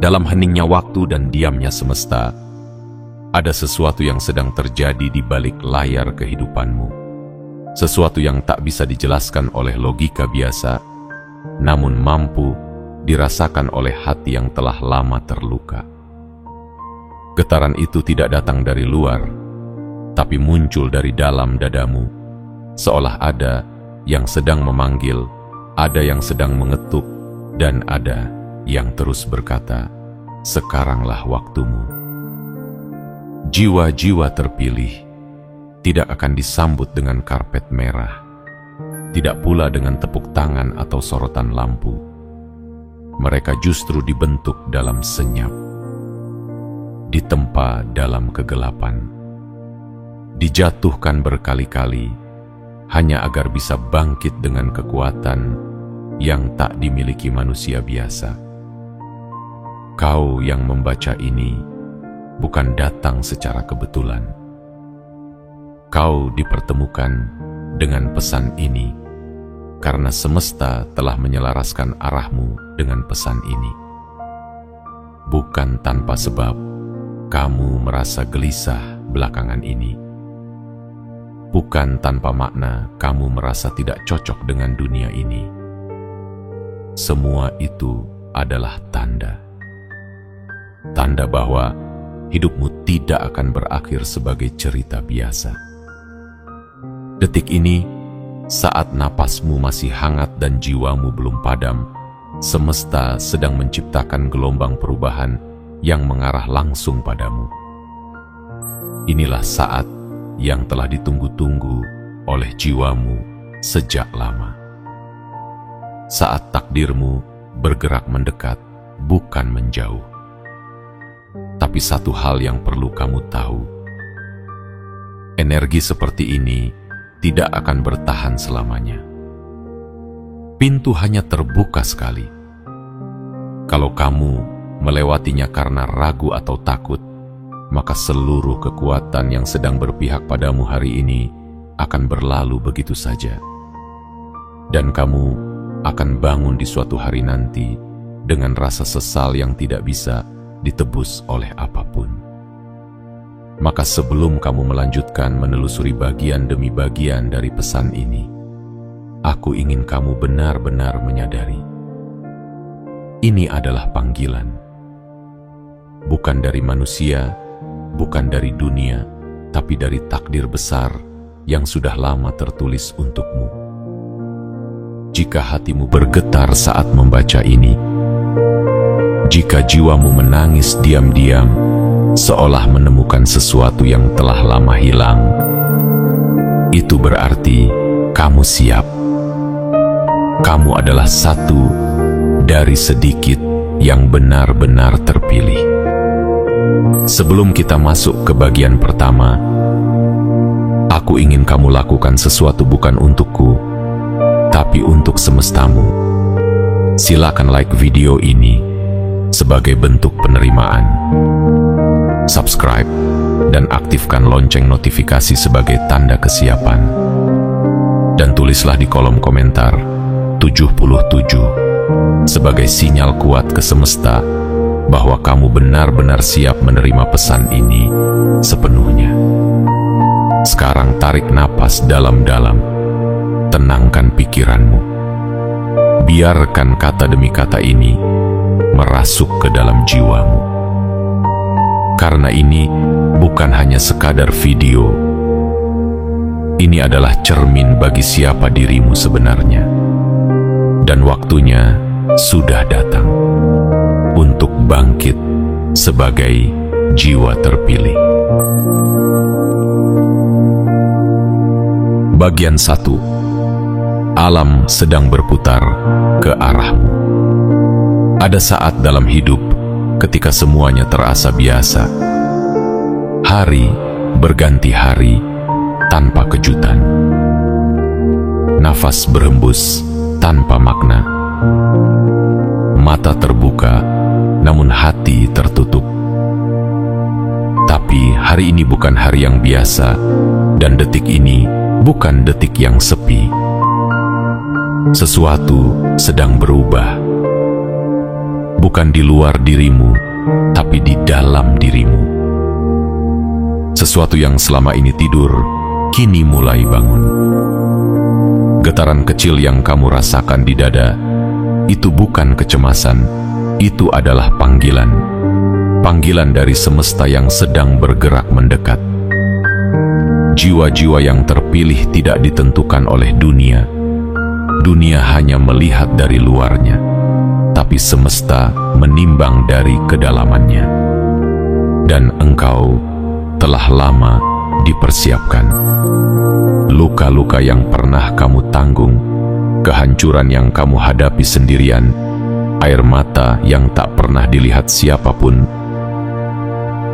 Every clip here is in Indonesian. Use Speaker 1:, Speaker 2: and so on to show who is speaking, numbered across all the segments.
Speaker 1: Dalam heningnya waktu dan diamnya semesta, ada sesuatu yang sedang terjadi di balik layar kehidupanmu. Sesuatu yang tak bisa dijelaskan oleh logika biasa, namun mampu dirasakan oleh hati yang telah lama terluka. Getaran itu tidak datang dari luar, tapi muncul dari dalam dadamu, seolah ada yang sedang memanggil, ada yang sedang mengetuk, dan ada yang terus berkata, "Sekaranglah waktumu." Jiwa-jiwa terpilih tidak akan disambut dengan karpet merah, tidak pula dengan tepuk tangan atau sorotan lampu. Mereka justru dibentuk dalam senyap, ditempa dalam kegelapan, dijatuhkan berkali-kali hanya agar bisa bangkit dengan kekuatan yang tak dimiliki manusia biasa. Kau yang membaca ini bukan datang secara kebetulan. Kau dipertemukan dengan pesan ini karena semesta telah menyelaraskan arahmu dengan pesan ini. Bukan tanpa sebab kamu merasa gelisah belakangan ini. Bukan tanpa makna kamu merasa tidak cocok dengan dunia ini. Semua itu adalah tanda bahwa hidupmu tidak akan berakhir sebagai cerita biasa. Detik ini, saat napasmu masih hangat dan jiwamu belum padam, semesta sedang menciptakan gelombang perubahan yang mengarah langsung padamu. Inilah saat yang telah ditunggu-tunggu oleh jiwamu sejak lama. Saat takdirmu bergerak mendekat, bukan menjauh. Tapi satu hal yang perlu kamu tahu, energi seperti ini tidak akan bertahan selamanya. Pintu hanya terbuka sekali. Kalau kamu melewatinya karena ragu atau takut, maka seluruh kekuatan yang sedang berpihak padamu hari ini akan berlalu begitu saja. Dan kamu akan bangun di suatu hari nanti dengan rasa sesal yang tidak bisa ditebus oleh apapun. Maka sebelum kamu melanjutkan menelusuri bagian demi bagian dari pesan ini, aku ingin kamu benar-benar menyadari, ini adalah panggilan. Bukan dari manusia, bukan dari dunia, tapi dari takdir besar yang sudah lama tertulis untukmu. Jika hatimu bergetar saat membaca ini, jika jiwamu menangis diam-diam, seolah menemukan sesuatu yang telah lama hilang, itu berarti kamu siap. Kamu adalah satu dari sedikit yang benar-benar terpilih. Sebelum kita masuk ke bagian pertama, aku ingin kamu lakukan sesuatu bukan untukku, tapi untuk semestamu. Silakan like video ini sebagai bentuk penerimaan. Subscribe dan aktifkan lonceng notifikasi sebagai tanda kesiapan. Dan tulislah di kolom komentar 77 sebagai sinyal kuat ke semesta bahwa kamu benar-benar siap menerima pesan ini sepenuhnya. Sekarang tarik napas dalam-dalam, tenangkan pikiranmu. Biarkan kata demi kata ini merasuk ke dalam jiwamu. Karena ini bukan hanya sekadar video. Ini adalah cermin bagi siapa dirimu sebenarnya. Dan waktunya sudah datang untuk bangkit sebagai jiwa terpilih. Bagian 1. Alam sedang berputar ke arahmu. Ada saat dalam hidup ketika semuanya terasa biasa. Hari berganti hari tanpa kejutan. Nafas berhembus tanpa makna. Mata terbuka, namun hati tertutup. Tapi hari ini bukan hari yang biasa, dan detik ini bukan detik yang sepi. Sesuatu sedang berubah. bukan di luar dirimu, tapi di dalam dirimu. Sesuatu yang selama ini tidur, kini mulai bangun. Getaran kecil yang kamu rasakan di dada, itu bukan kecemasan, itu adalah panggilan. Panggilan dari semesta yang sedang bergerak mendekat. Jiwa-jiwa yang terpilih tidak ditentukan oleh dunia. Dunia hanya melihat dari luarnya, tapi semesta menimbang dari kedalamannya. Dan engkau telah lama dipersiapkan. Luka-luka yang pernah kamu tanggung, kehancuran yang kamu hadapi sendirian, air mata yang tak pernah dilihat siapapun,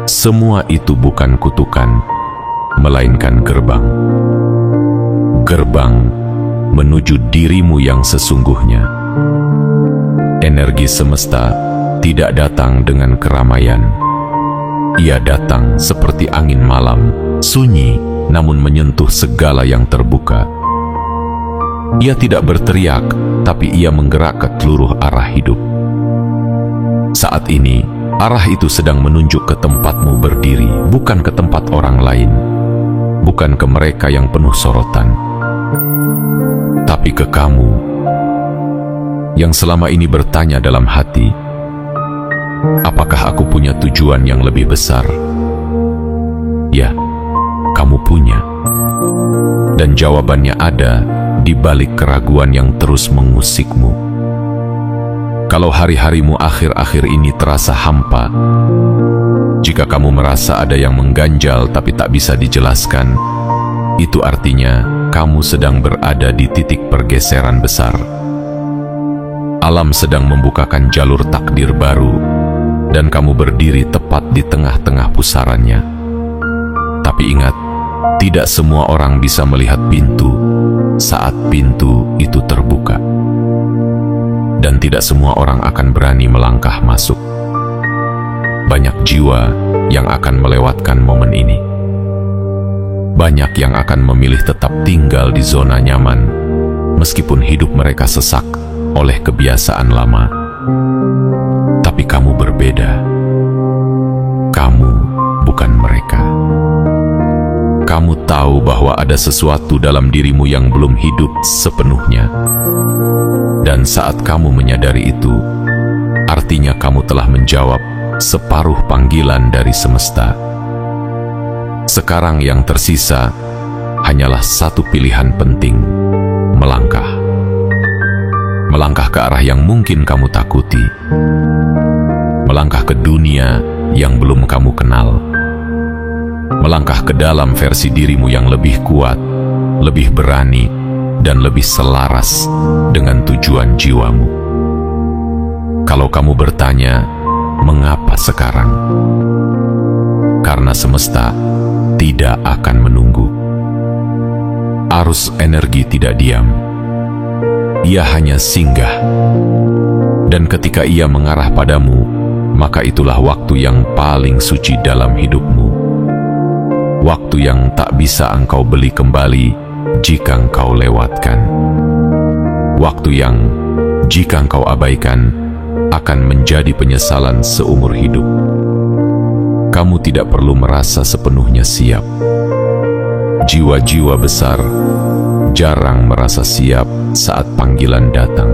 Speaker 1: semua itu bukan kutukan, melainkan gerbang. Gerbang menuju dirimu yang sesungguhnya. Energi semesta tidak datang dengan keramaian. Ia datang seperti angin malam, sunyi, namun menyentuh segala yang terbuka. Ia tidak berteriak, tapi ia menggerakkan seluruh arah hidup. Saat ini, arah itu sedang menunjuk ke tempatmu berdiri, bukan ke tempat orang lain, bukan ke mereka yang penuh sorotan, tapi ke kamu yang selama ini bertanya dalam hati, apakah aku punya tujuan yang lebih besar? Ya, kamu punya. Dan jawabannya ada di balik keraguan yang terus mengusikmu. Kalau hari-harimu akhir-akhir ini terasa hampa, jika kamu merasa ada yang mengganjal tapi tak bisa dijelaskan, itu artinya kamu sedang berada di titik pergeseran besar. Alam sedang membukakan jalur takdir baru, dan kamu berdiri tepat di tengah-tengah pusarannya. Tapi ingat, tidak semua orang bisa melihat pintu saat pintu itu terbuka. Dan tidak semua orang akan berani melangkah masuk. Banyak jiwa yang akan melewatkan momen ini. Banyak yang akan memilih tetap tinggal di zona nyaman, meskipun hidup mereka sesak oleh kebiasaan lama. Tapi kamu berbeda. Kamu bukan mereka. Kamu tahu bahwa ada sesuatu dalam dirimu yang belum hidup sepenuhnya. Dan saat kamu menyadari itu, artinya kamu telah menjawab separuh panggilan dari semesta. Sekarang yang tersisa hanyalah satu pilihan penting: melangkah. Melangkah ke arah yang mungkin kamu takuti. Melangkah ke dunia yang belum kamu kenal. Melangkah ke dalam versi dirimu yang lebih kuat, lebih berani, dan lebih selaras dengan tujuan jiwamu. Kalau kamu bertanya, mengapa sekarang? Karena semesta tidak akan menunggu. Arus energi tidak diam. Ia hanya singgah. Dan ketika ia mengarah padamu, maka itulah waktu yang paling suci dalam hidupmu. Waktu yang tak bisa engkau beli kembali jika engkau lewatkan. Waktu yang, jika engkau abaikan, akan menjadi penyesalan seumur hidup. Kamu tidak perlu merasa sepenuhnya siap. Jiwa-jiwa besar jarang merasa siap saat panggilan datang.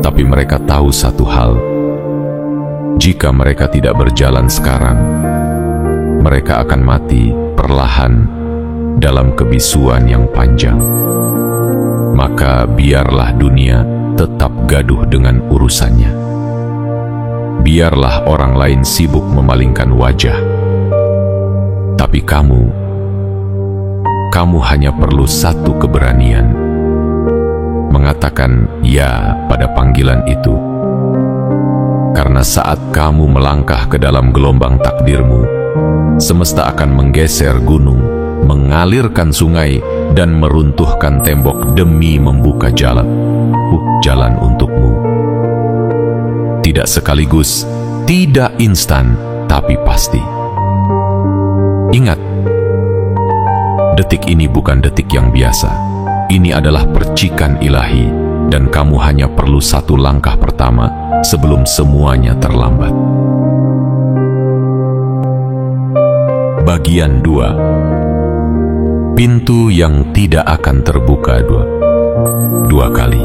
Speaker 1: Tapi mereka tahu satu hal: jika mereka tidak berjalan sekarang, mereka akan mati perlahan dalam kebisuan yang panjang. Maka biarlah dunia tetap gaduh dengan urusannya. Biarlah orang lain sibuk memalingkan wajah. Tapi kamu hanya perlu satu keberanian: mengatakan ya pada panggilan itu. Karena saat kamu melangkah ke dalam gelombang takdirmu, semesta akan menggeser gunung, mengalirkan sungai, dan meruntuhkan tembok demi membuka jalan untukmu. Tidak sekaligus, tidak instan, tapi pasti. Ingat, detik ini bukan detik yang biasa. Ini adalah percikan ilahi, dan kamu hanya perlu satu langkah pertama sebelum semuanya terlambat. Bagian 2. Pintu yang tidak akan terbuka dua kali.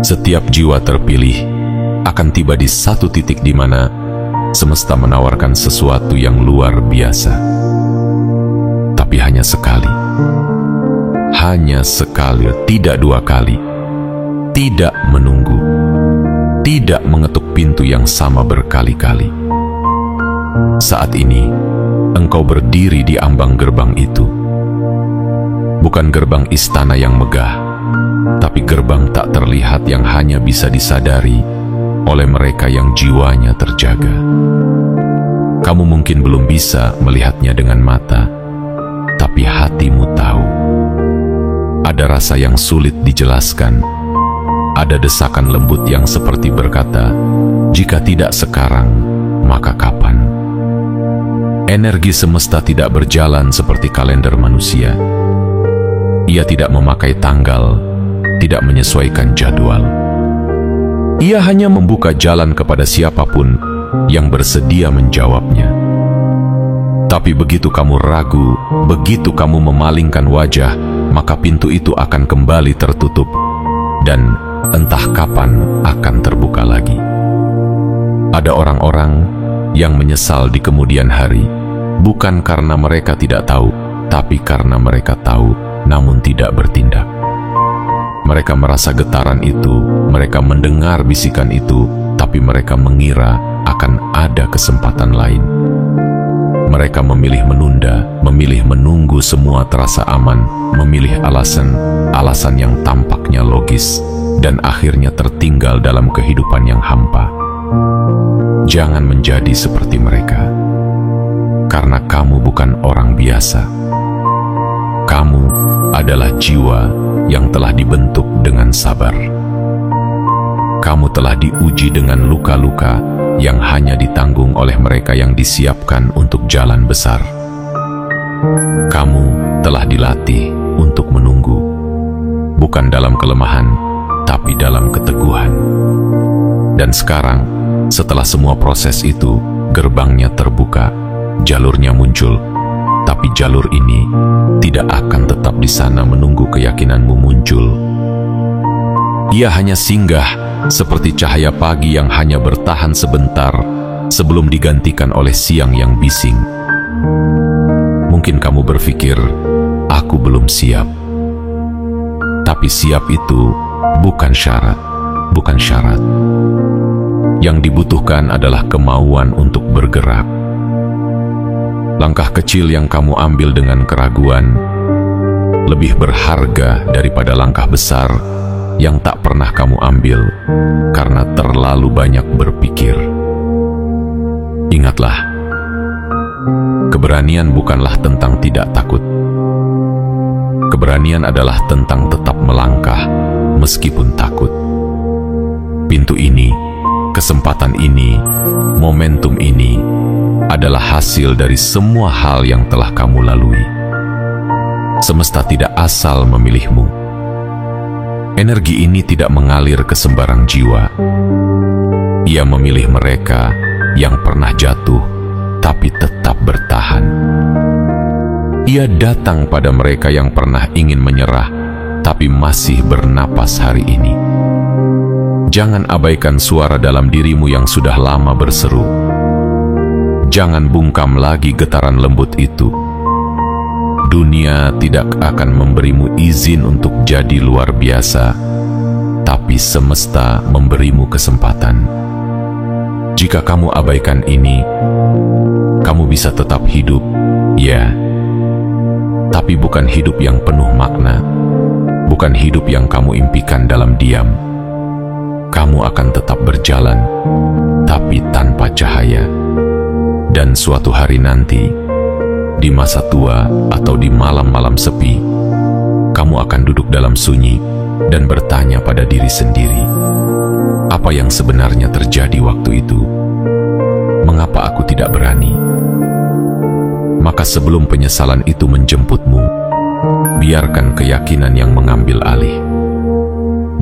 Speaker 1: Setiap jiwa terpilih akan tiba di satu titik di mana semesta menawarkan sesuatu yang luar biasa. Tapi hanya sekali. Hanya sekali, tidak 2 kali. Tidak menunggu. Tidak mengetuk pintu yang sama berkali-kali. Saat ini, engkau berdiri di ambang gerbang itu. Bukan gerbang istana yang megah, tapi gerbang tak terlihat yang hanya bisa disadari oleh mereka yang jiwanya terjaga. Kamu mungkin belum bisa melihatnya dengan mata, tapi hatimu tahu. Ada rasa yang sulit dijelaskan. Ada desakan lembut yang seperti berkata, jika tidak sekarang, maka kapan? Energi semesta tidak berjalan seperti kalender manusia. Ia tidak memakai tanggal, tidak menyesuaikan jadwal. Ia hanya membuka jalan kepada siapapun yang bersedia menjawabnya. Tapi begitu kamu ragu, begitu kamu memalingkan wajah, maka pintu itu akan kembali tertutup dan entah kapan akan terbuka lagi. Ada orang-orang yang menyesal di kemudian hari, bukan karena mereka tidak tahu, tapi karena mereka tahu namun tidak bertindak. Mereka merasa getaran itu, mereka mendengar bisikan itu, tapi mereka mengira akan ada kesempatan lain. Mereka memilih menunda, memilih menunggu semua terasa aman, memilih alasan yang tampaknya logis, dan akhirnya tertinggal dalam kehidupan yang hampa. Jangan menjadi seperti mereka, karena kamu bukan orang biasa. Kamu adalah jiwa yang telah dibentuk dengan sabar. Kamu telah diuji dengan luka-luka yang hanya ditanggung oleh mereka yang disiapkan untuk jalan besar. Kamu telah dilatih untuk menunggu, bukan dalam kelemahan, tapi dalam keteguhan. Dan sekarang, setelah semua proses itu, gerbangnya terbuka, jalurnya muncul. Tapi jalur ini tidak akan tetap di sana menunggu keyakinanmu muncul. Ia hanya singgah seperti cahaya pagi yang hanya bertahan sebentar sebelum digantikan oleh siang yang bising. Mungkin kamu berpikir, aku belum siap. Tapi siap itu bukan syarat, bukan syarat. Yang dibutuhkan adalah kemauan untuk bergerak. Langkah kecil yang kamu ambil dengan keraguan lebih berharga daripada langkah besar yang tak pernah kamu ambil karena terlalu banyak berpikir. Ingatlah, keberanian bukanlah tentang tidak takut. Keberanian adalah tentang tetap melangkah meskipun takut. Pintu ini, kesempatan ini, momentum ini adalah hasil dari semua hal yang telah kamu lalui. Semesta tidak asal memilihmu. Energi ini tidak mengalir ke sembarang jiwa. Ia memilih mereka yang pernah jatuh, tapi tetap bertahan. Ia datang pada mereka yang pernah ingin menyerah, tapi masih bernapas hari ini. Jangan abaikan suara dalam dirimu yang sudah lama berseru. Jangan bungkam lagi getaran lembut itu. Dunia tidak akan memberimu izin untuk jadi luar biasa, tapi semesta memberimu kesempatan. Jika kamu abaikan ini, kamu bisa tetap hidup, ya, tapi bukan hidup yang penuh makna, bukan hidup yang kamu impikan dalam diam. Kamu akan tetap berjalan, tapi tanpa cahaya. Dan suatu hari nanti, di masa tua atau di malam-malam sepi, kamu akan duduk dalam sunyi dan bertanya pada diri sendiri, apa yang sebenarnya terjadi waktu itu? Mengapa aku tidak berani? Maka sebelum penyesalan itu menjemputmu, biarkan keyakinan yang mengambil alih.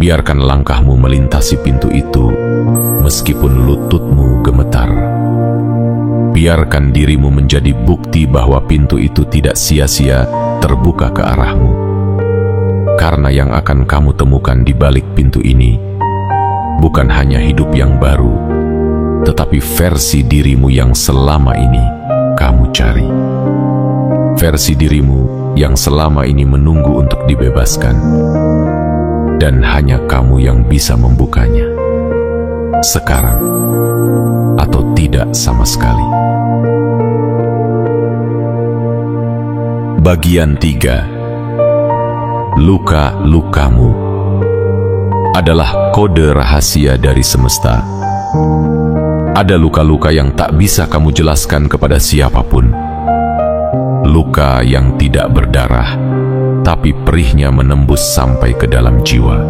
Speaker 1: Biarkan langkahmu melintasi pintu itu, meskipun lututmu gemetar. Biarkan dirimu menjadi bukti bahwa pintu itu tidak sia-sia terbuka ke arahmu. Karena yang akan kamu temukan di balik pintu ini bukan hanya hidup yang baru, tetapi versi dirimu yang selama ini kamu cari. Versi dirimu yang selama ini menunggu untuk dibebaskan. Dan hanya kamu yang bisa membukanya. Sekarang atau tidak sama sekali. Bagian 3. Luka-lukamu adalah kode rahasia dari semesta. Ada luka-luka yang tak bisa kamu jelaskan kepada siapapun. Luka yang tidak berdarah, tapi perihnya menembus sampai ke dalam jiwa.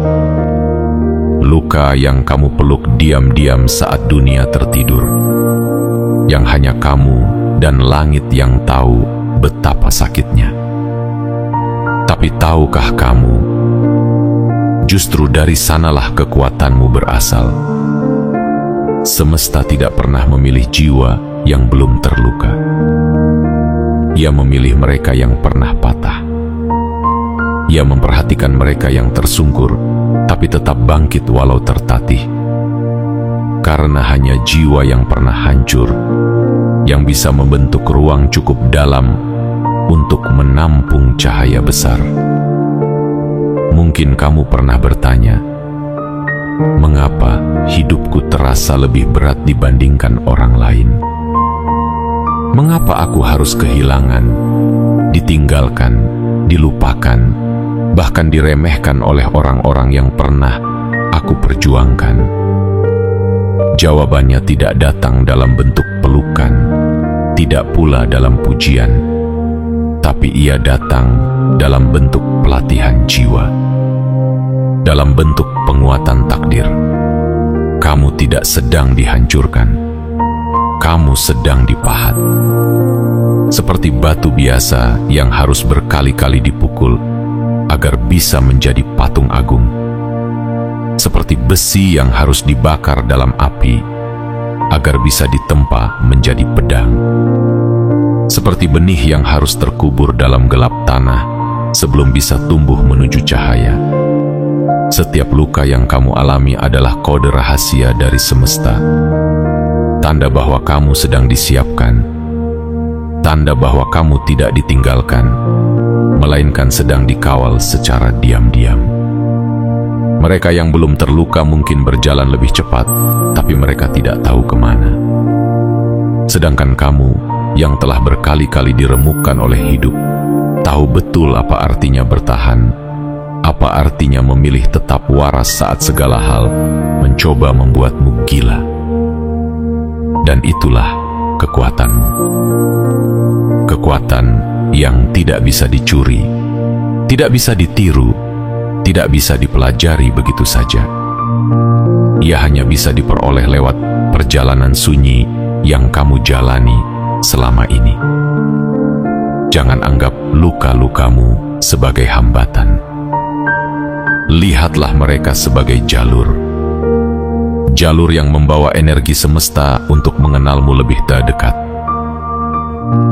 Speaker 1: Luka yang kamu peluk diam-diam saat dunia tertidur, yang hanya kamu dan langit yang tahu betapa sakitnya. Tapi tahukah kamu, justru dari sanalah kekuatanmu berasal. Semesta tidak pernah memilih jiwa yang belum terluka. Ia memilih mereka yang pernah patah. Ia memperhatikan mereka yang tersungkur, tapi tetap bangkit walau tertatih. Karena hanya jiwa yang pernah hancur, yang bisa membentuk ruang cukup dalam untuk menampung cahaya besar. Mungkin kamu pernah bertanya, mengapa hidupku terasa lebih berat dibandingkan orang lain? Mengapa aku harus kehilangan, ditinggalkan, dilupakan, bahkan diremehkan oleh orang-orang yang pernah aku perjuangkan? Jawabannya tidak datang dalam bentuk pelukan, tidak pula dalam pujian, tapi ia datang dalam bentuk pelatihan jiwa, dalam bentuk penguatan takdir. Kamu tidak sedang dihancurkan, kamu sedang dipahat. Seperti batu biasa yang harus berkali-kali dipukul agar bisa menjadi patung agung. Seperti besi yang harus dibakar dalam api agar bisa ditempa menjadi pedang. Seperti benih yang harus terkubur dalam gelap tanah sebelum bisa tumbuh menuju cahaya. Setiap luka yang kamu alami adalah kode rahasia dari semesta. Tanda bahwa kamu sedang disiapkan. Tanda bahwa kamu tidak ditinggalkan, melainkan sedang dikawal secara diam-diam. Mereka yang belum terluka mungkin berjalan lebih cepat, tapi mereka tidak tahu kemana. Sedangkan kamu yang telah berkali-kali diremukkan oleh hidup, tahu betul apa artinya bertahan, apa artinya memilih tetap waras saat segala hal mencoba membuatmu gila. Dan itulah kekuatanmu. Kekuatan yang tidak bisa dicuri, tidak bisa ditiru, tidak bisa dipelajari begitu saja. Ia hanya bisa diperoleh lewat perjalanan sunyi yang kamu jalani selama ini. Jangan anggap luka-lukamu sebagai hambatan. Lihatlah mereka sebagai jalur. Jalur yang membawa energi semesta untuk mengenalmu lebih dekat.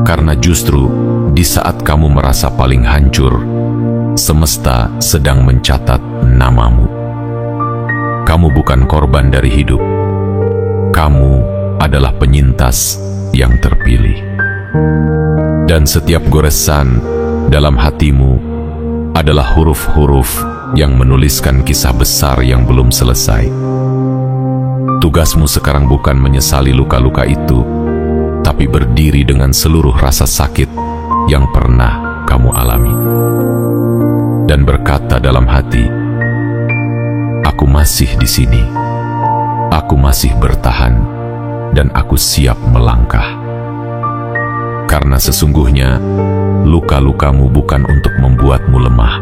Speaker 1: Karena justru di saat kamu merasa paling hancur, semesta sedang mencatat namamu. Kamu bukan korban dari hidup. Kamu adalah penyintas yang terpilih. Dan setiap goresan dalam hatimu adalah huruf-huruf yang menuliskan kisah besar yang belum selesai. Tugasmu sekarang bukan menyesali luka-luka itu, tapi berdiri dengan seluruh rasa sakit yang pernah kamu alami. Dan berkata dalam hati, aku masih di sini, aku masih bertahan, dan aku siap melangkah. Karena sesungguhnya, luka-lukamu bukan untuk membuatmu lemah,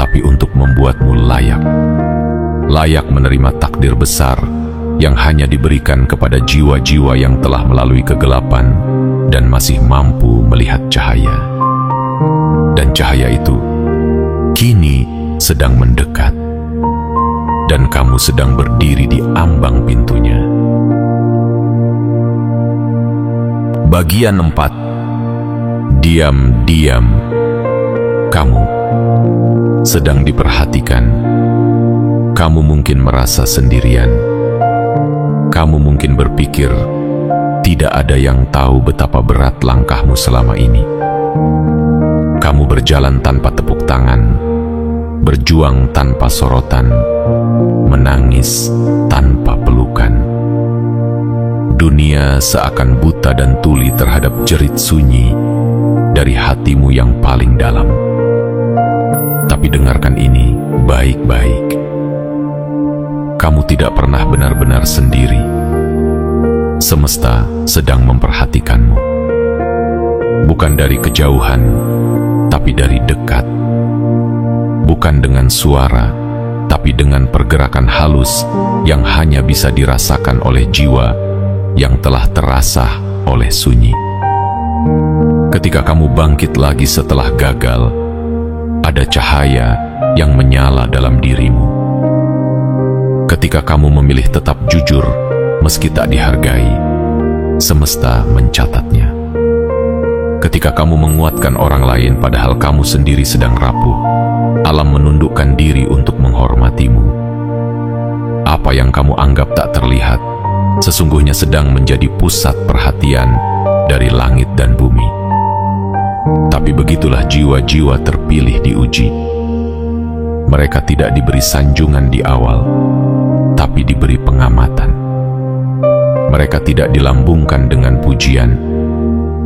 Speaker 1: tapi untuk membuatmu layak. Layak menerima takdir besar yang hanya diberikan kepada jiwa-jiwa yang telah melalui kegelapan dan masih mampu melihat cahaya. Dan cahaya itu kini sedang mendekat. dan kamu sedang berdiri di ambang pintunya. Bagian 4. Diam-diam. Kamu sedang diperhatikan. Kamu mungkin merasa sendirian. Kamu mungkin berpikir tidak ada yang tahu betapa berat langkahmu selama ini. Kamu berjalan tanpa tepuk tangan, berjuang tanpa sorotan, menangis tanpa pelukan. Dunia seakan buta dan tuli terhadap jerit sunyi dari hatimu yang paling dalam. Tapi dengarkan ini baik-baik. Kamu tidak pernah benar-benar sendiri. Semesta sedang memperhatikanmu. Bukan dari kejauhan, tapi dari dekat. Bukan dengan suara, tapi dengan pergerakan halus yang hanya bisa dirasakan oleh jiwa yang telah terasah oleh sunyi. Ketika kamu bangkit lagi setelah gagal, ada cahaya yang menyala dalam dirimu. Ketika kamu memilih tetap jujur meski tak dihargai, semesta mencatatnya. Ketika kamu menguatkan orang lain padahal kamu sendiri sedang rapuh, alam menundukkan diri untuk menghormatimu. Apa yang kamu anggap tak terlihat, sesungguhnya sedang menjadi pusat perhatian dari langit dan bumi. Tapi begitulah jiwa-jiwa terpilih diuji. Mereka tidak diberi sanjungan di awal, tapi diberi pengamatan. Mereka tidak dilambungkan dengan pujian,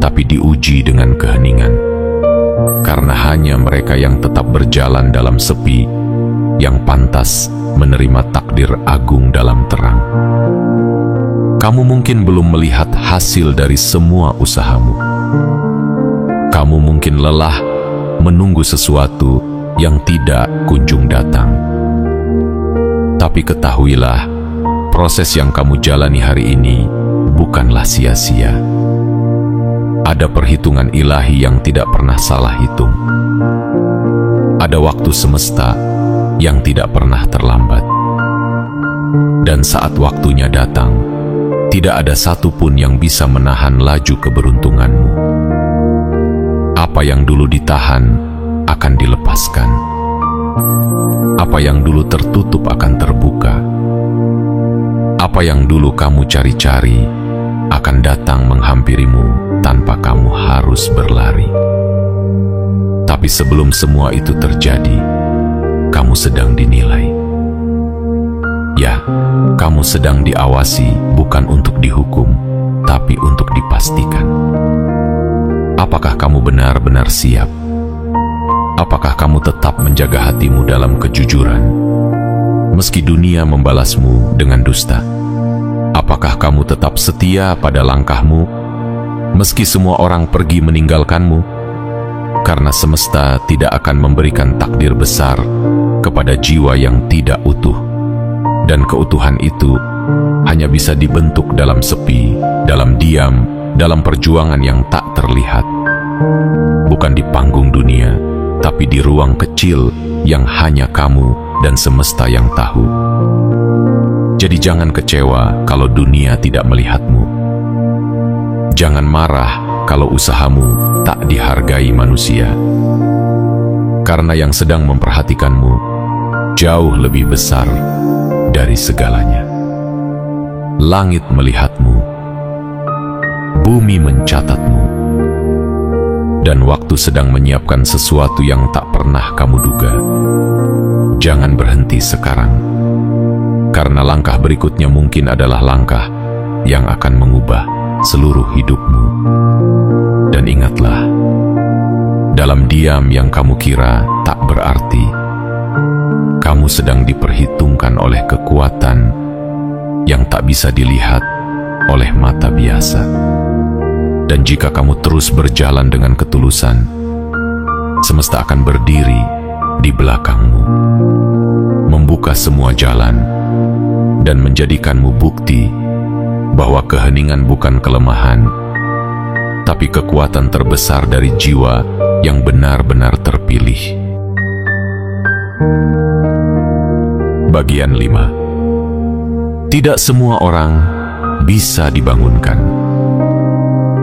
Speaker 1: tapi diuji dengan keheningan. Karena hanya mereka yang tetap berjalan dalam sepi yang pantas menerima takdir agung dalam terang. Kamu mungkin belum melihat hasil dari semua usahamu. Kamu mungkin lelah menunggu sesuatu yang tidak kunjung datang. Tapi ketahuilah, proses yang kamu jalani hari ini bukanlah sia-sia. Ada perhitungan ilahi yang tidak pernah salah hitung. Ada waktu semesta yang tidak pernah terlambat. Dan saat waktunya datang, tidak ada satupun yang bisa menahan laju keberuntunganmu. Apa yang dulu ditahan akan dilepaskan. Apa yang dulu tertutup akan terbuka. Apa yang dulu kamu cari-cari akan datang menghampirimu tanpa kamu harus berlari. Tapi sebelum semua itu terjadi, kamu sedang dinilai. Ya, kamu sedang diawasi bukan untuk dihukum, tapi untuk dipastikan. Apakah kamu benar-benar siap? Apakah kamu tetap menjaga hatimu dalam kejujuran, meski dunia membalasmu dengan dusta? Apakah kamu tetap setia pada langkahmu, meski semua orang pergi meninggalkanmu? Karena semesta tidak akan memberikan takdir besar kepada jiwa yang tidak utuh. Dan keutuhan itu hanya bisa dibentuk dalam sepi, dalam diam, dalam perjuangan yang tak terlihat. Bukan di panggung dunia, tapi di ruang kecil yang hanya kamu dan semesta yang tahu. Jadi jangan kecewa kalau dunia tidak melihatmu. Jangan marah kalau usahamu tak dihargai manusia. Karena yang sedang memperhatikanmu jauh lebih besar dari segalanya. Langit melihatmu, bumi mencatatmu, dan waktu sedang menyiapkan sesuatu yang tak pernah kamu duga. Jangan berhenti sekarang, karena langkah berikutnya mungkin adalah langkah yang akan mengubah seluruh hidupmu. Dan ingatlah, dalam diam yang kamu kira tak berarti, kamu sedang diperhitungkan oleh kekuatan yang tak bisa dilihat oleh mata biasa. Dan jika kamu terus berjalan dengan ketulusan, semesta akan berdiri di belakangmu, membuka semua jalan, dan menjadikanmu bukti bahwa keheningan bukan kelemahan, tapi kekuatan terbesar dari jiwa yang benar-benar terpilih. Bagian 5. Tidak semua orang bisa dibangunkan.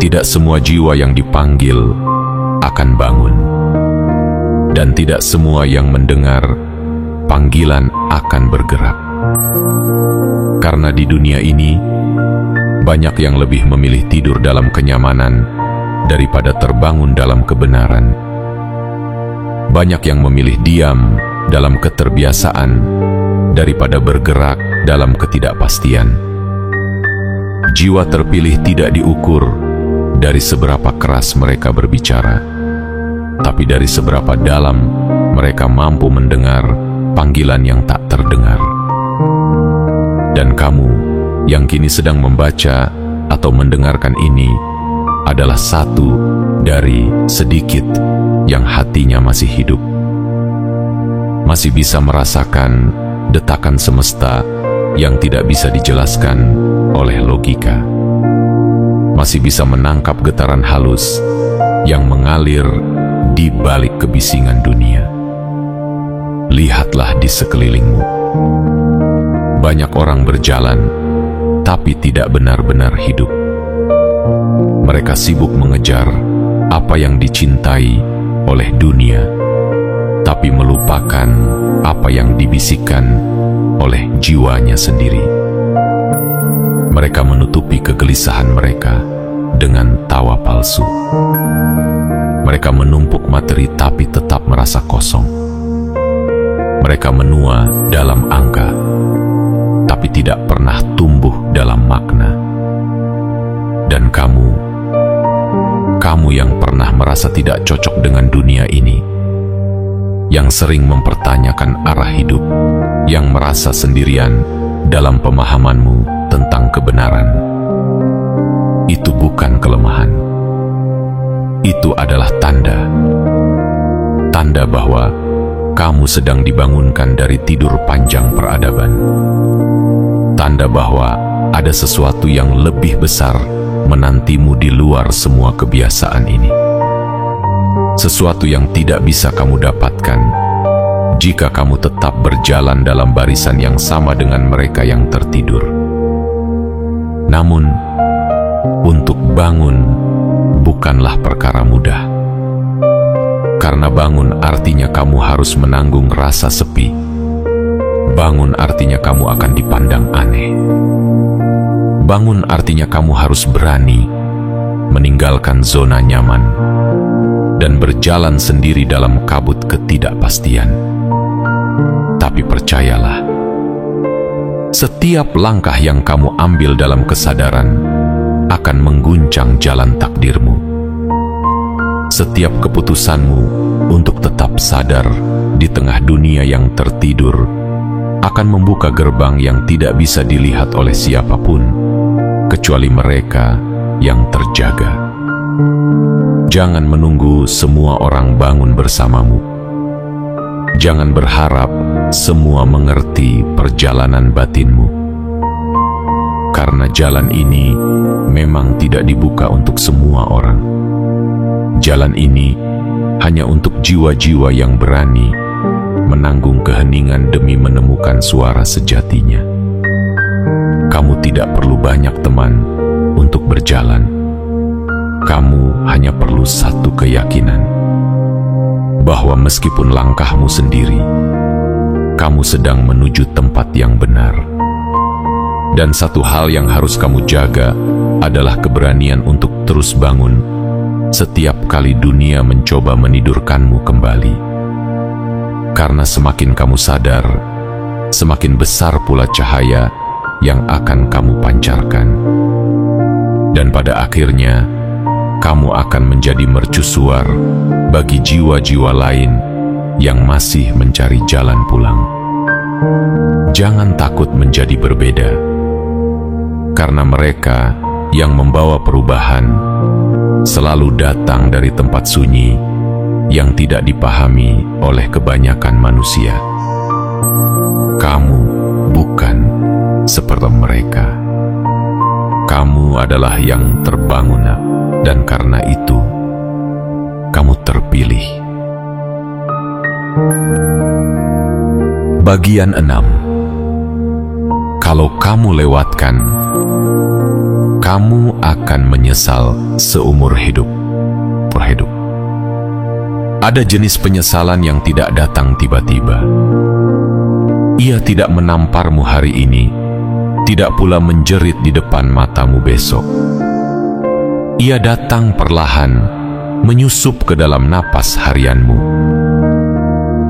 Speaker 1: Tidak semua jiwa yang dipanggil akan bangun. Dan tidak semua yang mendengar panggilan akan bergerak. Karena di dunia ini, banyak yang lebih memilih tidur dalam kenyamanan daripada terbangun dalam kebenaran. Banyak yang memilih diam dalam keterbiasaan daripada bergerak dalam ketidakpastian. Jiwa terpilih tidak diukur dari seberapa keras mereka berbicara, tapi dari seberapa dalam mereka mampu mendengar panggilan yang tak terdengar. Dan kamu yang kini sedang membaca atau mendengarkan ini adalah satu dari sedikit yang hatinya masih hidup, masih bisa merasakan detakan semesta yang tidak bisa dijelaskan oleh logika, masih bisa menangkap getaran halus yang mengalir di balik kebisingan dunia. Lihatlah di sekelilingmu. Banyak orang berjalan, tapi tidak benar-benar hidup. Mereka sibuk mengejar apa yang dicintai oleh dunia, tapi melupakan apa yang dibisikkan oleh jiwanya sendiri. Mereka menutupi kegelisahan mereka dengan tawa palsu. Mereka menumpuk materi tapi tetap merasa kosong. Mereka menua dalam angka, tapi tidak pernah tumbuh dalam makna. Dan kamu yang pernah merasa tidak cocok dengan dunia ini, yang sering mempertanyakan arah hidup, yang merasa sendirian dalam pemahamanmu tentang kebenaran. Itu bukan kelemahan. Itu adalah tanda bahwa kamu sedang dibangunkan dari tidur panjang peradaban. Tanda bahwa ada sesuatu yang lebih besar menantimu di luar semua kebiasaan ini. Sesuatu yang tidak bisa kamu dapatkan jika kamu tetap berjalan dalam barisan yang sama dengan mereka yang tertidur. Namun, untuk bangun bukanlah perkara mudah. Karena bangun artinya kamu harus menanggung rasa sepi. Bangun artinya kamu akan dipandang aneh. Bangun artinya kamu harus berani meninggalkan zona nyaman dan berjalan sendiri dalam kabut ketidakpastian. Tapi percayalah, setiap langkah yang kamu ambil dalam kesadaran akan mengguncang jalan takdirmu. Setiap keputusanmu untuk tetap sadar di tengah dunia yang tertidur akan membuka gerbang yang tidak bisa dilihat oleh siapapun kecuali mereka yang terjaga. Jangan menunggu semua orang bangun bersamamu. Jangan berharap semua mengerti perjalanan batinmu. Karena jalan ini memang tidak dibuka untuk semua orang. Jalan ini hanya untuk jiwa-jiwa yang berani menanggung keheningan demi menemukan suara sejatinya. Kamu tidak perlu banyak teman untuk berjalan. Kamu hanya perlu satu keyakinan, bahwa meskipun langkahmu sendiri, kamu sedang menuju tempat yang benar. Dan satu hal yang harus kamu jaga adalah keberanian untuk terus bangun setiap kali dunia mencoba menidurkanmu kembali. Karena semakin kamu sadar, semakin besar pula cahaya yang akan kamu pancarkan. Dan pada akhirnya, kamu akan menjadi mercusuar bagi jiwa-jiwa lain yang masih mencari jalan pulang. Jangan takut menjadi berbeda, karena mereka yang membawa perubahan selalu datang dari tempat sunyi yang tidak dipahami oleh kebanyakan manusia. Kamu bukan seperti mereka. Kamu adalah yang terbangun, dan karena itu kamu terpilih. Bagian 6. Kalau kamu lewatkan, kamu akan menyesal seumur hidup. Ada jenis penyesalan yang tidak datang tiba-tiba. Ia tidak menamparmu hari ini, tidak pula menjerit di depan matamu besok. Ia datang perlahan, menyusup ke dalam napas harianmu.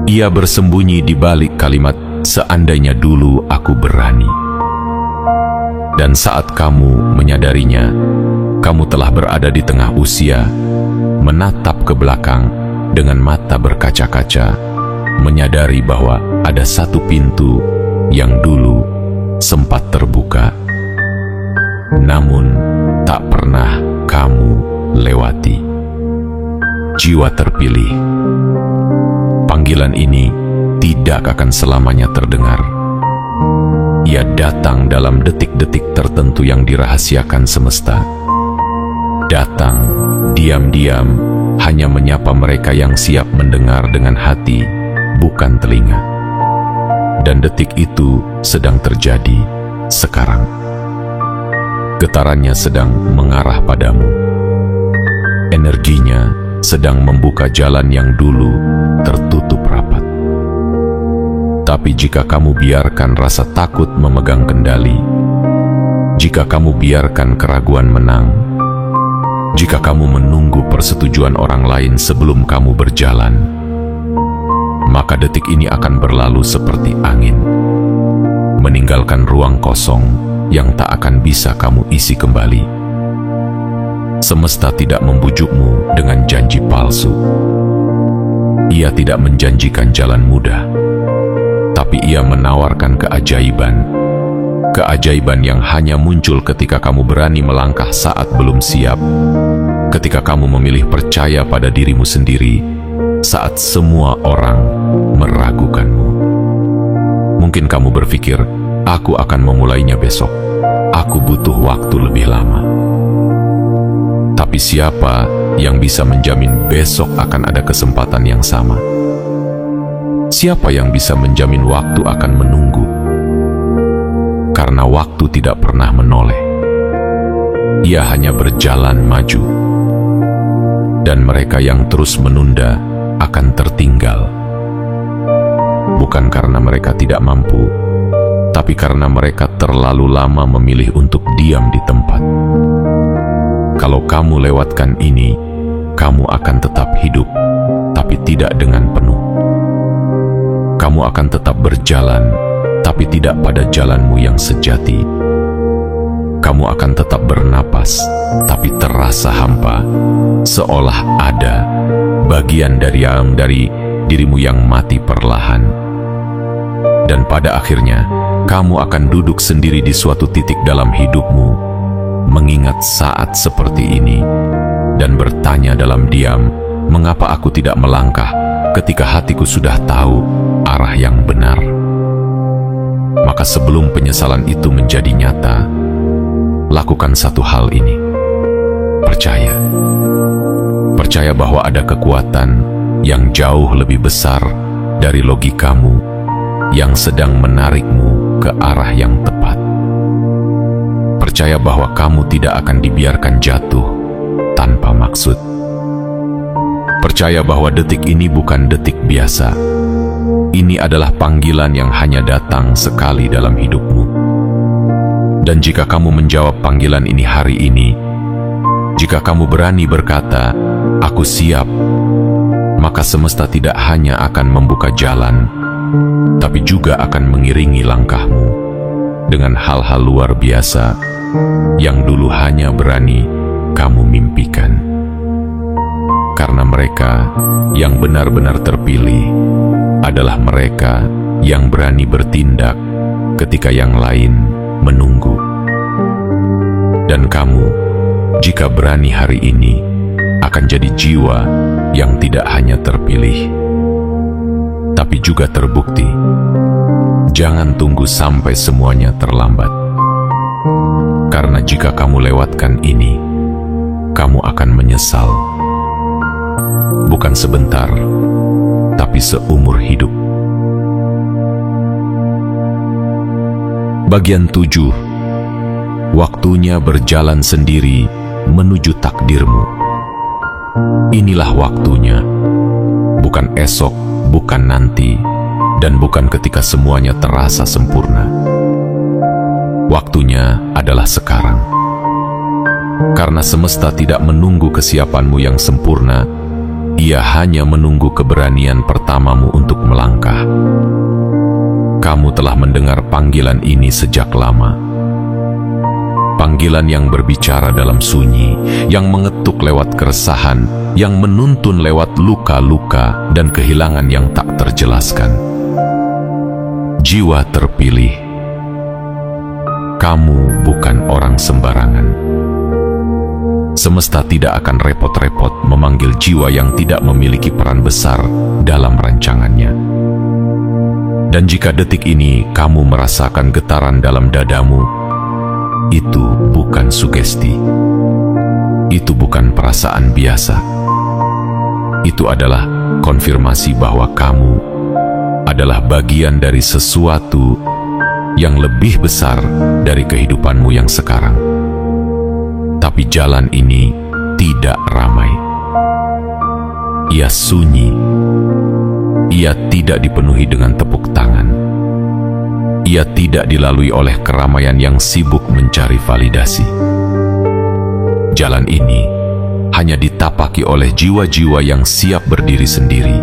Speaker 1: Ia bersembunyi di balik kalimat "seandainya dulu aku berani". Dan saat kamu menyadarinya, kamu telah berada di tengah usia, menatap ke belakang dengan mata berkaca-kaca, menyadari bahwa ada satu pintu yang dulu sempat terbuka, namun tak pernah kamu lewati. Jiwa terpilih. Panggilan ini tidak akan selamanya terdengar. Ia datang dalam detik-detik tertentu yang dirahasiakan semesta. Datang diam-diam, hanya menyapa mereka yang siap mendengar dengan hati, bukan telinga. Dan detik itu sedang terjadi sekarang. Getarannya sedang mengarah padamu. Energinya sedang membuka jalan yang dulu tertutup rapat. Tapi jika kamu biarkan rasa takut memegang kendali, jika kamu biarkan keraguan menang, jika kamu menunggu persetujuan orang lain sebelum kamu berjalan, maka detik ini akan berlalu seperti angin, meninggalkan ruang kosong yang tak akan bisa kamu isi kembali. Semesta tidak membujukmu dengan janji palsu. Ia tidak menjanjikan jalan mudah, tapi ia menawarkan keajaiban. Keajaiban yang hanya muncul ketika kamu berani melangkah saat belum siap, ketika kamu memilih percaya pada dirimu sendiri saat semua orang meragukanmu. Mungkin kamu berpikir, aku akan memulainya besok. Aku butuh waktu lebih lama. Tapi siapa yang bisa menjamin besok akan ada kesempatan yang sama? Siapa yang bisa menjamin waktu akan menunggu? Karena waktu tidak pernah menoleh. Ia hanya berjalan maju. Dan mereka yang terus menunda akan tertinggal. Bukan karena mereka tidak mampu, tapi karena mereka terlalu lama memilih untuk diam di tempat. Kalau kamu lewatkan ini, kamu akan tetap hidup, tapi tidak dengan penuh. Kamu akan tetap berjalan, tapi tidak pada jalanmu yang sejati. Kamu akan tetap bernapas, tapi terasa hampa, seolah ada bagian dari dirimu yang mati perlahan. Dan pada akhirnya, kamu akan duduk sendiri di suatu titik dalam hidupmu, mengingat saat seperti ini, dan bertanya dalam diam, mengapa aku tidak melangkah ketika hatiku sudah tahu arah yang benar? Maka sebelum penyesalan itu menjadi nyata, lakukan satu hal ini. Percaya. Percaya bahwa ada kekuatan yang jauh lebih besar dari logikamu yang sedang menarikmu ke arah yang tepat. Percaya bahwa kamu tidak akan dibiarkan jatuh tanpa maksud. Percaya bahwa detik ini bukan detik biasa. Ini adalah panggilan yang hanya datang sekali dalam hidupmu. Dan jika kamu menjawab panggilan ini hari ini, jika kamu berani berkata, "Aku siap," maka semesta tidak hanya akan membuka jalan, tapi juga akan mengiringi langkahmu dengan hal-hal luar biasa yang dulu hanya berani kamu mimpikan. Karena mereka yang benar-benar terpilih adalah mereka yang berani bertindak ketika yang lain menunggu. Dan kamu, jika berani hari ini, akan jadi jiwa yang tidak hanya terpilih, tapi juga terbukti. Jangan tunggu sampai semuanya terlambat. Karena jika kamu lewatkan ini, kamu akan menyesal. Bukan sebentar, tapi seumur hidup. Bagian 7. Waktunya berjalan sendiri menuju takdirmu. Inilah waktunya, bukan esok, bukan nanti, dan bukan ketika semuanya terasa sempurna. Waktunya adalah sekarang. Karena semesta tidak menunggu kesiapanmu yang sempurna, ia hanya menunggu keberanian pertamamu untuk melangkah. Kamu telah mendengar panggilan ini sejak lama. Panggilan yang berbicara dalam sunyi, yang mengetuk lewat keresahan, yang menuntun lewat luka-luka dan kehilangan yang tak terjelaskan. Jiwa terpilih, kamu bukan orang sembarangan. Semesta tidak akan repot-repot memanggil jiwa yang tidak memiliki peran besar dalam rancangannya. Dan jika detik ini kamu merasakan getaran dalam dadamu, itu bukan sugesti. Itu bukan perasaan biasa. Itu adalah konfirmasi bahwa kamu adalah bagian dari sesuatu yang lebih besar dari kehidupanmu yang sekarang. Tapi jalan ini tidak ramai. Ia sunyi. Ia tidak dipenuhi dengan tepuk tangan. Ia tidak dilalui oleh keramaian yang sibuk mencari validasi. Jalan ini hanya ditapaki oleh jiwa-jiwa yang siap berdiri sendiri,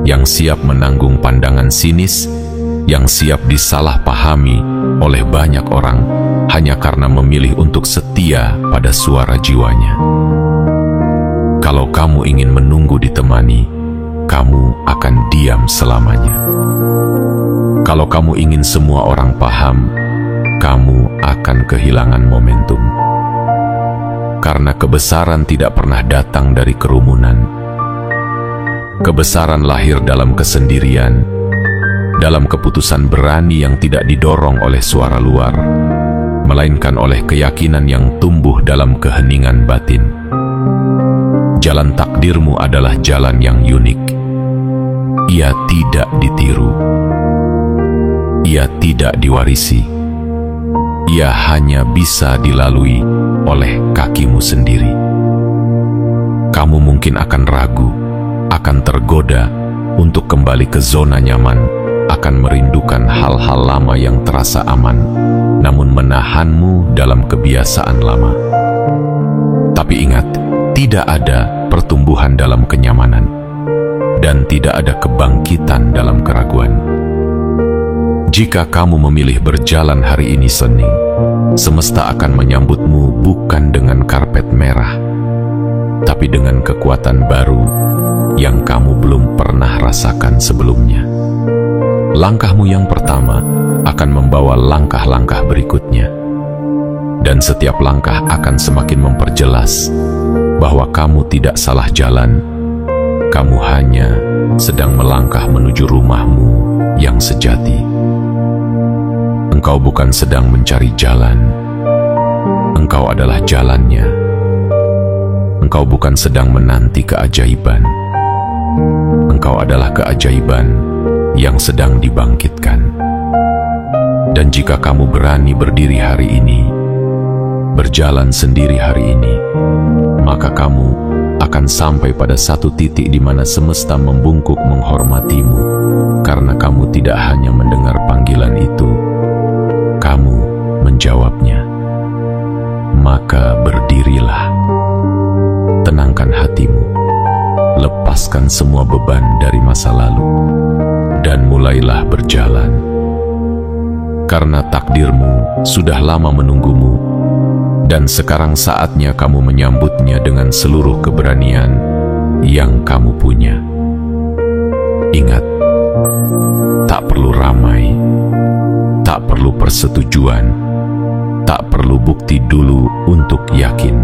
Speaker 1: yang siap menanggung pandangan sinis, yang siap disalahpahami oleh banyak orang hanya karena memilih untuk setia pada suara jiwanya. Kalau kamu ingin menunggu ditemani, kamu akan diam selamanya. Kalau kamu ingin semua orang paham, kamu akan kehilangan momentum. Karena kebesaran tidak pernah datang dari kerumunan. Kebesaran lahir dalam kesendirian, dalam keputusan berani yang tidak didorong oleh suara luar, melainkan oleh keyakinan yang tumbuh dalam keheningan batin. Jalan takdirmu adalah jalan yang unik. Ia tidak ditiru. Ia tidak diwarisi. Ia hanya bisa dilalui oleh kakimu sendiri. Kamu mungkin akan ragu, akan tergoda untuk kembali ke zona nyaman, akan merindukan hal-hal lama yang terasa aman, namun menahanmu dalam kebiasaan lama. Tapi ingat, tidak ada pertumbuhan dalam kenyamanan, dan tidak ada kebangkitan dalam keraguan. Jika kamu memilih berjalan hari ini Senin, semesta akan menyambutmu bukan dengan karpet merah, tapi dengan kekuatan baru yang kamu belum pernah rasakan sebelumnya. Langkahmu yang pertama akan membawa langkah-langkah berikutnya, dan setiap langkah akan semakin memperjelas bahwa kamu tidak salah jalan. Kamu hanya sedang melangkah menuju rumahmu yang sejati. Engkau bukan sedang mencari jalan. Engkau adalah jalannya. Engkau bukan sedang menanti keajaiban. Engkau adalah keajaiban yang sedang dibangkitkan. Dan jika kamu berani berdiri hari ini, berjalan sendiri hari ini, maka kamu akan sampai pada satu titik di mana semesta membungkuk menghormatimu, karena kamu tidak hanya mendengar panggilan itu, kamu menjawabnya. Maka berdirilah, tenangkan hatimu, lepaskan semua beban dari masa lalu, dan mulailah berjalan. Karena takdirmu sudah lama menunggumu, dan sekarang saatnya kamu menyambutnya dengan seluruh keberanian yang kamu punya. Ingat, tak perlu ramai, tak perlu persetujuan, tak perlu bukti dulu untuk yakin.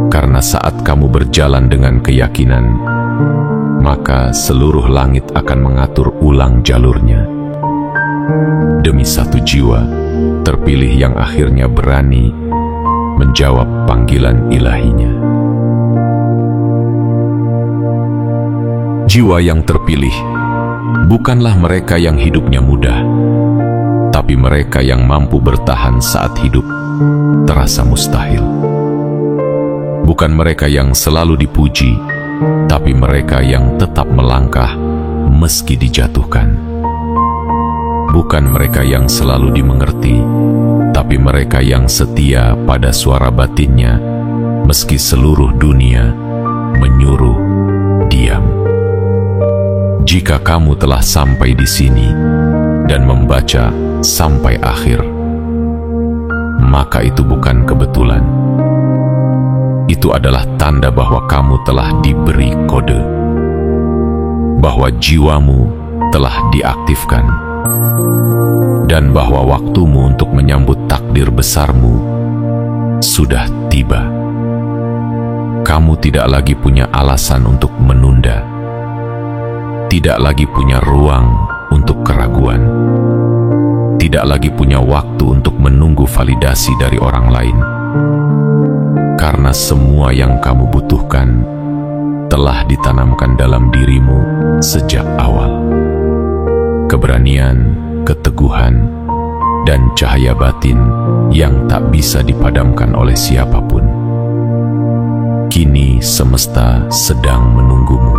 Speaker 1: Karena saat kamu berjalan dengan keyakinan, maka seluruh langit akan mengatur ulang jalurnya. Demi satu jiwa terpilih yang akhirnya berani menjawab panggilan ilahinya. Jiwa yang terpilih bukanlah mereka yang hidupnya mudah, tapi Tapi mereka yang mampu bertahan saat hidup terasa mustahil. Bukan mereka yang selalu dipuji, tapi mereka yang tetap melangkah meski dijatuhkan. Bukan mereka yang selalu dimengerti, tapi mereka yang setia pada suara batinnya meski seluruh dunia menyuruh diam. Jika kamu telah sampai di sini dan membaca sampai akhir, maka itu bukan kebetulan. Itu adalah tanda bahwa kamu telah diberi kode, bahwa jiwamu telah diaktifkan, dan bahwa waktumu untuk menyambut takdir besarmu sudah tiba. Kamu tidak lagi punya alasan untuk menunda, tidak lagi punya ruang untuk keraguan, tidak lagi punya waktu untuk menunggu validasi dari orang lain. Karena semua yang kamu butuhkan telah ditanamkan dalam dirimu sejak awal. Keberanian, keteguhan, dan cahaya batin yang tak bisa dipadamkan oleh siapapun. Kini semesta sedang menunggumu.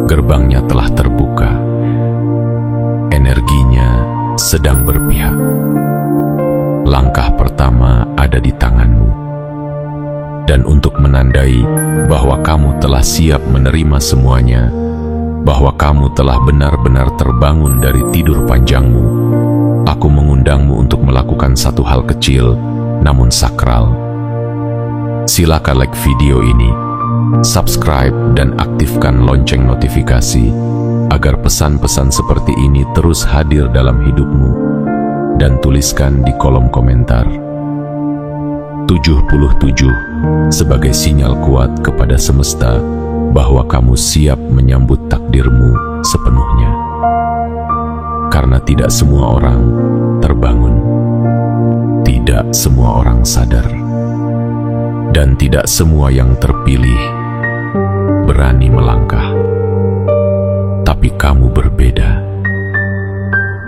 Speaker 1: Gerbangnya telah terbuka. Energinya sedang berpihak. Langkah pertama ada di tanganmu. Dan untuk menandai bahwa kamu telah siap menerima semuanya, bahwa kamu telah benar-benar terbangun dari tidur panjangmu, aku mengundangmu untuk melakukan satu hal kecil namun sakral. Silakan like video ini, subscribe dan aktifkan lonceng notifikasi agar pesan-pesan seperti ini terus hadir dalam hidupmu, dan tuliskan di kolom komentar 77 sebagai sinyal kuat kepada semesta bahwa kamu siap menyambut takdirmu sepenuhnya. Karena tidak semua orang terbangun, tidak semua orang sadar, dan tidak semua yang terpilih berani melangkah. Tapi kamu berbeda.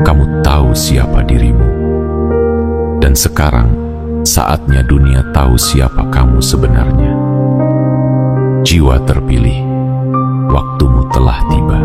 Speaker 1: Kamu tahu siapa dirimu. Dan sekarang saatnya dunia tahu siapa kamu sebenarnya. Jiwa terpilih, waktumu telah tiba.